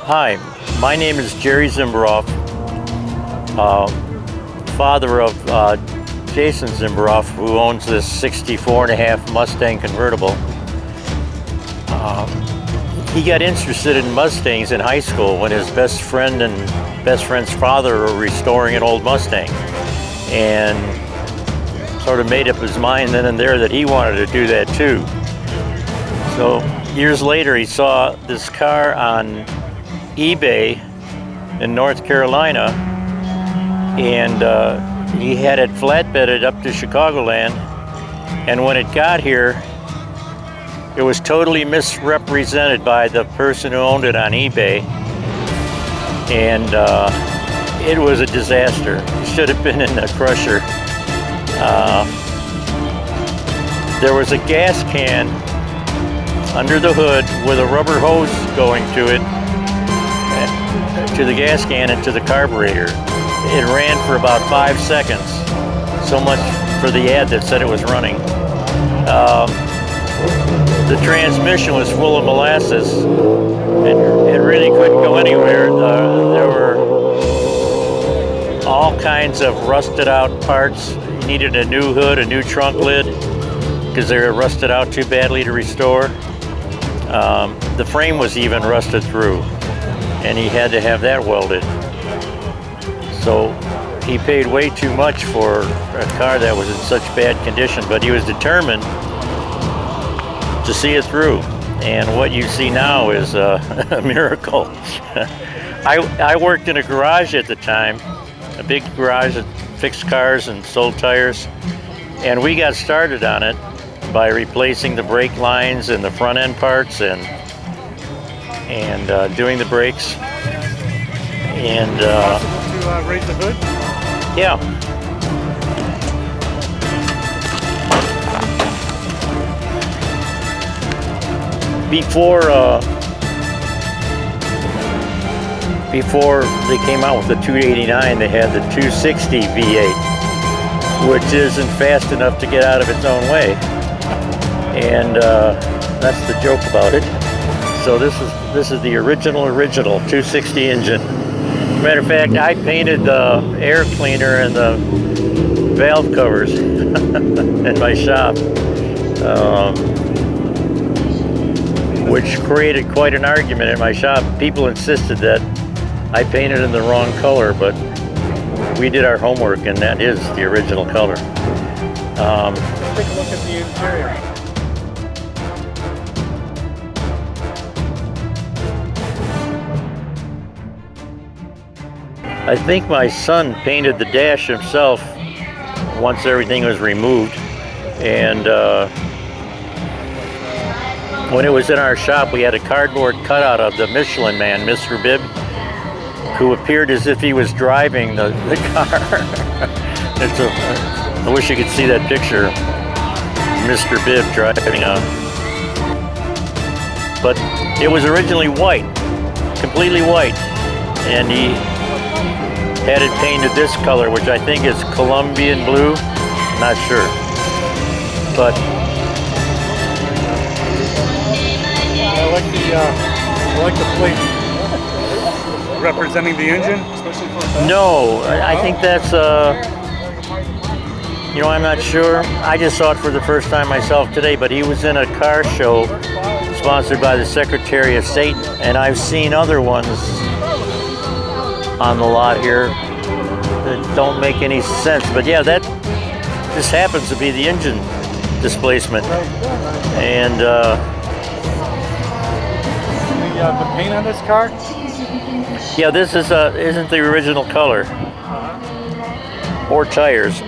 Hi, my name is Jerry Zimberoff, father of Jason Zimberoff, who owns this 64.5 Mustang convertible. He got interested in Mustangs in high school when his best friend and best friend's father were restoring an old Mustang, and sort of made up his mind then and there that he wanted to do that too. So years later, he saw this car on eBay in North Carolina, and he had it flatbedded up to Chicagoland, and when it got here, it was totally misrepresented by the person who owned it on eBay, and it was a disaster. It should have been in the crusher. There was a gas can under the hood with a rubber hose going to it, to the gas can and to the carburetor. It ran for about 5 seconds. So much for the ad that said it was running. The transmission was full of molasses. It really couldn't go anywhere. There were all kinds of rusted out parts. You needed a new hood, a new trunk lid, because they were rusted out too badly to restore. The frame was even rusted through, and he had to have that welded. So he paid way too much for a car that was in such bad condition, but he was determined to see it through. And what you see now is a miracle. I worked in a garage at the time, a big garage that fixed cars and sold tires, and we got started on it by replacing the brake lines and the front end parts and doing the brakes. And possible to raise the hood? Yeah. Before they came out with the 289, they had the 260 V8, which isn't fast enough to get out of its own way. And that's the joke about it. So this is the original 260 engine. Matter of fact, I painted the air cleaner and the valve covers in my shop, which created quite an argument in my shop. People insisted that I painted in the wrong color, but we did our homework, and that is the original color. Let's take a look at the interior. I think my son painted the dash himself once everything was removed, and when it was in our shop, we had a cardboard cutout of the Michelin Man, Mr. Bibb, who appeared as if he was driving the car. I wish you could see that picture, Mr. Bibb driving a. But it was originally white, completely white, and he had it painted this color, which I think is Colombian blue, not sure. But I like the plate representing the engine, especially for that. no, I think that's I'm not sure. I just saw it for the first time myself today, but he was in a car show sponsored by the Secretary of State, and I've seen other ones on the lot here that don't make any sense. But yeah, this happens to be the engine displacement. And The paint on this car? yeah, this isn't the original color or tires.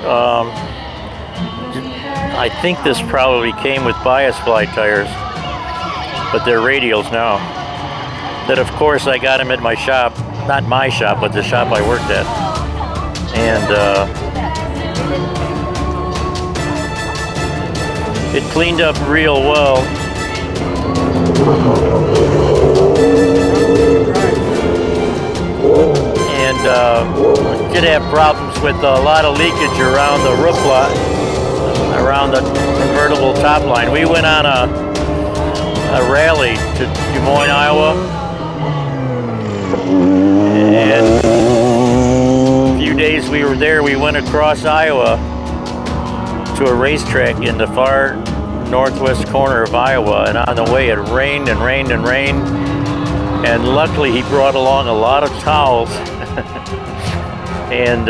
I think this probably came with bias ply tires, but they're radials now. That, of course, I got them at my shop. Not my shop, but the shop I worked at. And it cleaned up real well. And did have problems with a lot of leakage around the roof lot, around the convertible top line. We went on a rally to Des Moines, Iowa, And a few days we were there, we went across Iowa to a racetrack in the far northwest corner of Iowa, and on the way it rained and rained and rained, and luckily he brought along a lot of towels. And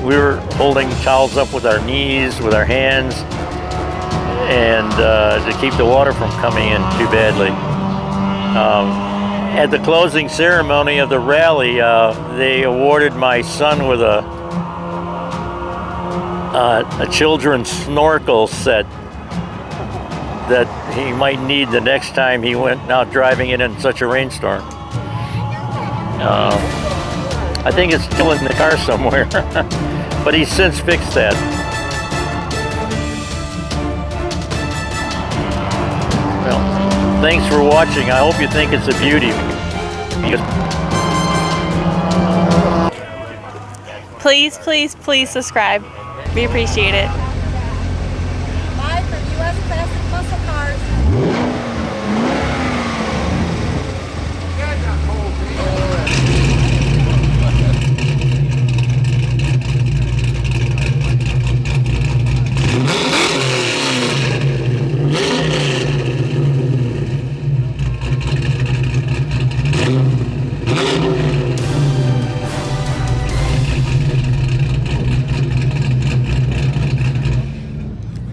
we were holding towels up with our knees, with our hands, and to keep the water from coming in too badly. At the closing ceremony of the rally, they awarded my son with a children's snorkel set that he might need the next time he went out driving it in such a rainstorm. I think it's still in the car somewhere, but he's since fixed that. Well, thanks for watching. I hope you think it's a beauty. Please, please, please subscribe. We appreciate it.